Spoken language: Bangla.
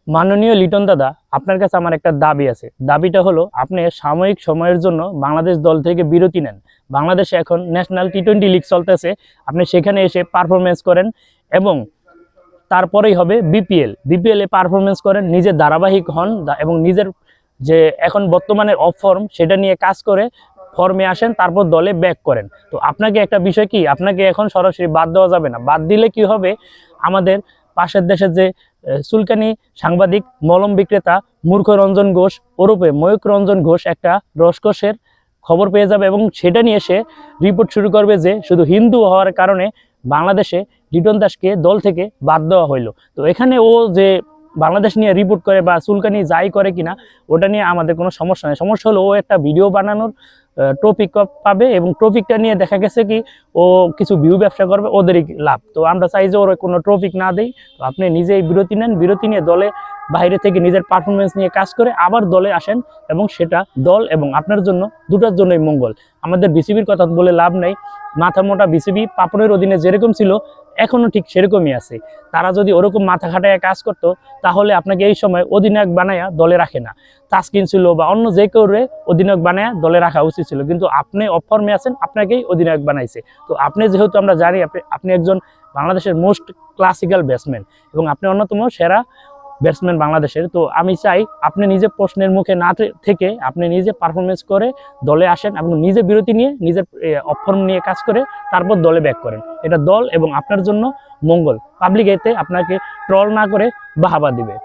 মাননীয় লিটন দাদা, আপনার কাছে আমার একটা দাবি আছে। দাবিটা হলো আপনি সাময়িক সময়ের জন্য বাংলাদেশ দল থেকে বিরতি নেন। বাংলাদেশে এখন ন্যাশনাল টি-20 লিগ চলতেছে, আপনি সেখানে এসে পারফরমেন্স করেন এবং তারপরেই হবে বিপিএল এ পারফরমেন্স করেন, নিজে ধারাবাহিক হন এবং নিজের যে এখন বর্তমানে অফ ফর্ম সেটা নিয়ে কাজ করে ফর্মে আসেন, তারপর দলে ব্যাক করেন। তো আপনাকে একটা বিষয় কি, আপনাকে এখন সরাসরি বাদ দেওয়া যাবে না। বাদ দিলে কি হবে, আমাদের পাশের দেশের যে চুলকানি সাংবাদিক মলম বিক্রেতা মূর্খ রঞ্জন ঘোষ ওরূপে ময়ূক রঞ্জন ঘোষ একটা রসকসের খবর পেয়ে যাবে এবং সেটা নিয়ে সে রিপোর্ট শুরু করবে যে শুধু হিন্দু হওয়ার কারণে বাংলাদেশে লিটন দাসকে দল থেকে বাদ দেওয়া হইলো। তো এখানে ও যে বাংলাদেশ নিয়ে রিপোর্ট করে বা চুলকানি যাই করে কিনা, ওটা নিয়ে আমাদের কোনো সমস্যা নেই। সমস্যা হলো ও একটা ভিডিও বানানোর টপিক পাবে এবং টপিকটা নিয়ে দেখা গেছে কি ও কিছু ভিউ ব্যবসা করবে, ওদেরই লাভ। তো আমরা চাই যে ওর কোনো টপিক না দেই। তো আপনি নিজেই বিরতি নেন, বিরতি নিয়ে দলে বাইরে থেকে নিজের পারফরমেন্স নিয়ে কাজ করে আবার দলে আসেন এবং সেটা দল এবং আপনার জন্য দুটার জন্যই মঙ্গল। আমাদের বিসিবির কথা বলে লাভ নেই। মাথা মোটা বিসিবি পাপনের অধীনে যেরকম ছিল এখনও ঠিক সেরকমই আছে। তারা যদি ওরকম মাথা খাটায় কাজ করতো তাহলে আপনাকে এই সময় অধিনায়ক বানায়া দলে রাখে না। তাসকিন ছিল বা অন্য যে কেউ অধিনায়ক বানায়া দলে রাখা উচিত ছিল, কিন্তু আপনি অফ ফর্মে আছেন, আপনাকেই অধিনায়ক বানাইছে। তো আপনি যেহেতু আমরা জানি আপনি একজন বাংলাদেশের মোস্ট ক্লাসিক্যাল ব্যাটসম্যান এবং আপনি অন্যতম সেরা ব্যাটসম্যান বাংলাদেশের। তো আমি চাই আপনি নিজে প্রশ্নের মুখে না থেকে আপনি নিজে পারফরমেন্স করে দলে আসেন এবং নিজে বিরতি নিয়ে নিজের অফ ফর্ম নিয়ে কাজ করে তারপর দলে ব্যাক করেন। এটা দল এবং আপনার জন্য মঙ্গল। পাবলিক এতে আপনাকে ট্রল না করে বাহাবা দিবে।